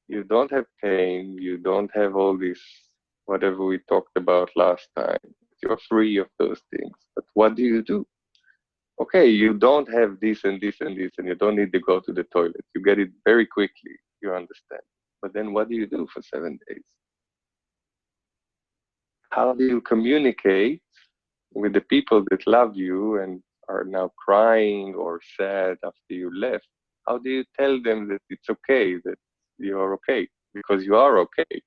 You don't have pain, you don't have all this, whatever we talked about last time. You're free of those things. But what do you do? Okay, you don't have this and this and this, and you don't need to go to the toilet. You get it very quickly. You understand. But then what do you do for 7 days? How do you communicate with the people that love you and are now crying or sad after you left? How do you tell them that it's okay, that you're okay? Because you are okay.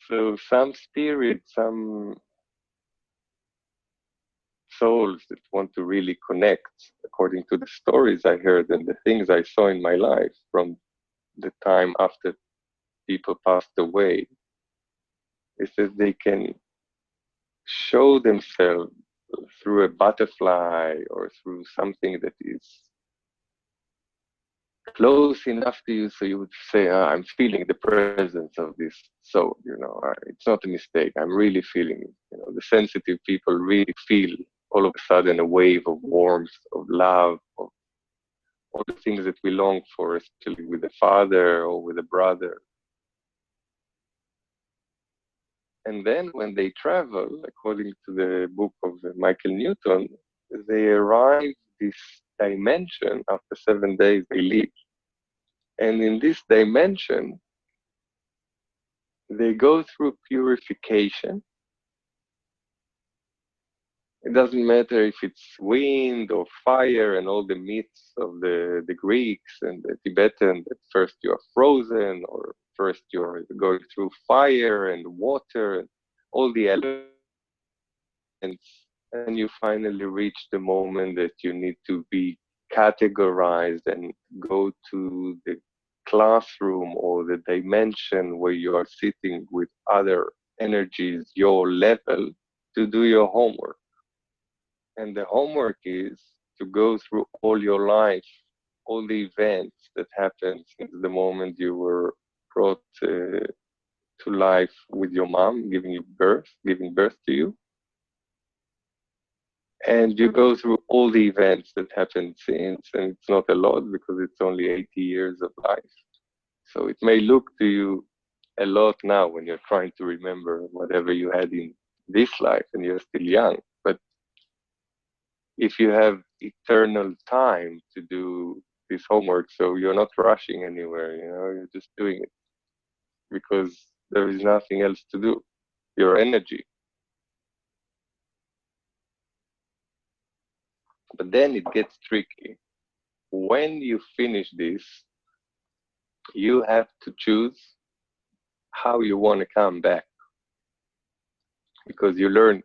So some spirits, some souls that want to really connect, according to the stories I heard and the things I saw in my life from the time after people passed away, is that they can show themselves through a butterfly or through something that is close enough to you so you would say, I'm feeling the presence of this soul, it's not a mistake, I'm really feeling it. The sensitive people really feel all of a sudden a wave of warmth, of love, of all the things that we long for, especially with a father or with a brother. And then when they travel, according to the book of Michael Newton, they arrive this dimension after 7 days they leave. And in this dimension, they go through purification. It doesn't matter if it's wind or fire and all the myths of the Greeks and the Tibetan, that first you are frozen or first you're going through fire and water and all the elements. And you finally reach the moment that you need to be categorized and go to the classroom or the dimension where you are sitting with other energies, your level, to do your homework. And the homework is to go through all your life, all the events that happened since the moment you were brought to life with your mom, giving birth to you. And you go through all the events that happened since, and it's not a lot because it's only 80 years of life. So it may look to you a lot now when you're trying to remember whatever you had in this life and you're still young. But if you have eternal time to do this homework, so you're not rushing anywhere, you're just doing it because there is nothing else to do. Your energy. But then it gets tricky. When you finish this, you have to choose how you want to come back because you learned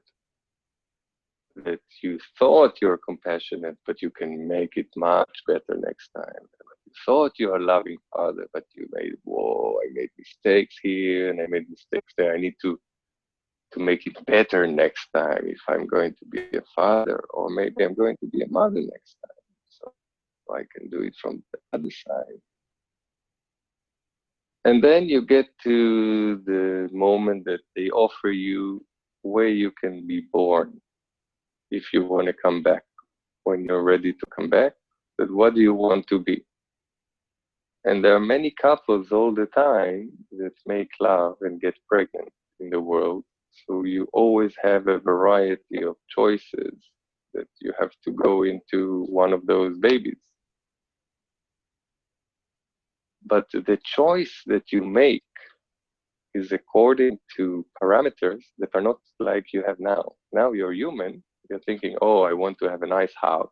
that you thought you're compassionate, but you can make it much better next time. You thought you are a loving father, but you I made mistakes here and I made mistakes there. I need to make it better next time if I'm going to be a father, or maybe I'm going to be a mother next time. So I can do it from the other side. And then you get to the moment that they offer you where you can be born if you want to come back. When you're ready to come back, that what do you want to be? And there are many couples all the time that make love and get pregnant in the world. So you always have a variety of choices that you have to go into one of those babies. But the choice that you make is according to parameters that are not like you have now. Now you're human, you're thinking, oh, I want to have a nice house.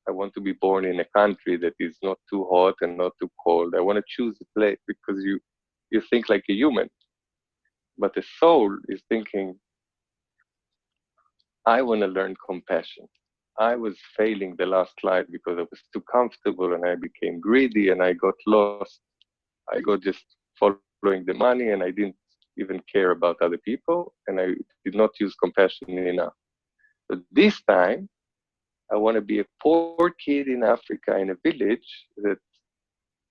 I want to be born in a country that is not too hot and not too cold. I want to choose a place because you think like a human. But the soul is thinking, I want to learn compassion. I was failing the last life because I was too comfortable and I became greedy and I got lost. I got just following the money and I didn't even care about other people and I did not use compassion enough. But this time, I want to be a poor kid in Africa in a village that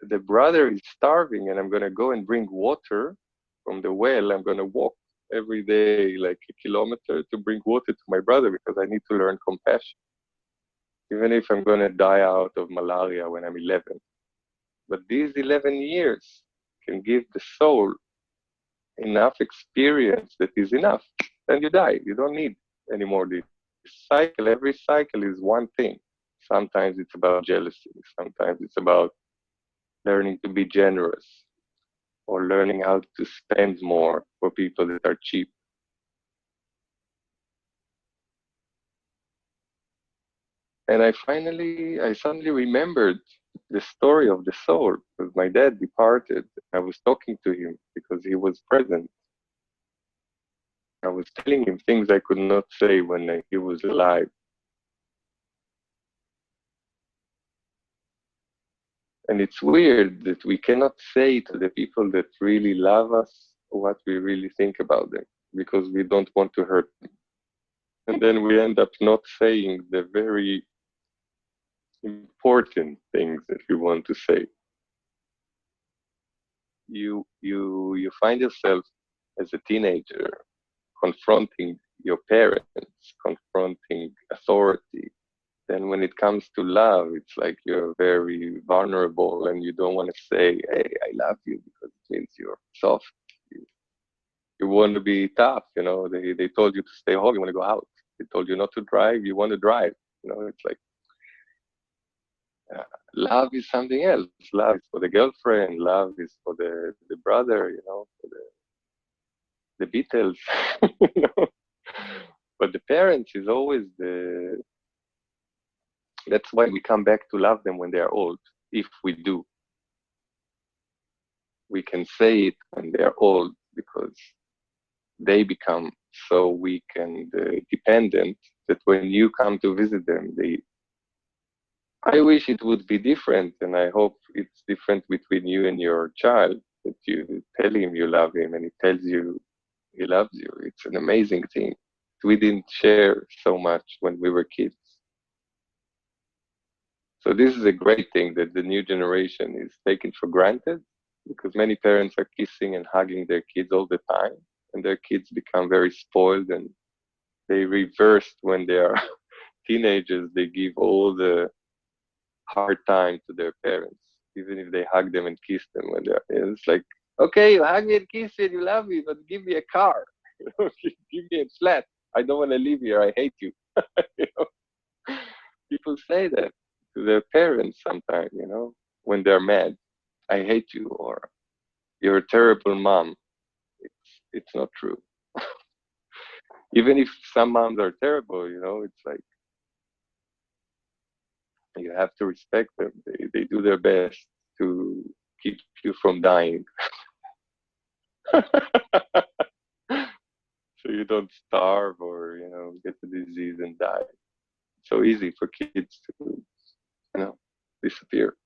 the brother is starving and I'm going to go and bring water from the well. I'm going to walk every day like a kilometer to bring water to my brother because I need to learn compassion. Even if I'm going to die out of malaria when I'm 11. But these 11 years can give the soul enough experience that is enough. Then you die. You don't need any more this cycle. Every cycle is one thing. Sometimes it's about jealousy. Sometimes it's about learning to be generous or learning how to spend more for people that are cheap. And I suddenly remembered the story of the soul because my dad departed. I was talking to him because he was present. I was telling him things I could not say when he was alive. And it's weird that we cannot say to the people that really love us what we really think about them because we don't want to hurt them. And then we end up not saying the very important things that we want to say. You find yourself as a teenager confronting your parents, confronting authority. Then when it comes to love, it's like you're very vulnerable and you don't want to say, hey, I love you because it means you're soft. You want to be tough, you know. They told you to stay home, you want to go out. They told you not to drive, you want to drive. You know, it's like love is something else. Love is for the girlfriend. Love is for the brother, you know, for the Beatles. You know? But the parents is always the. That's why we come back to love them when they are old. If we do, we can say it when they are old because they become so weak and dependent that when you come to visit them, they. I wish it would be different, and I hope it's different between you and your child. That you tell him you love him, and he tells you he loves you. It's an amazing thing. We didn't share so much when we were kids. So this is a great thing that the new generation is taken for granted because many parents are kissing and hugging their kids all the time, and their kids become very spoiled and they reversed when they are teenagers. They give all the hard time to their parents, even if they hug them and kiss them when they're. It's like, okay, you hug me and kiss me, and you love me, but give me a car, give me a flat. I don't want to live here. I hate you. You know? People say that to their parents sometimes, you know, when they're mad. I hate you, or you're a terrible mom. It's not true. Even if some moms are terrible, you know, it's like you have to respect them. They do their best to keep you from dying. So you don't starve or, you know, get the disease and die. It's so easy for kids to, you know, disappear.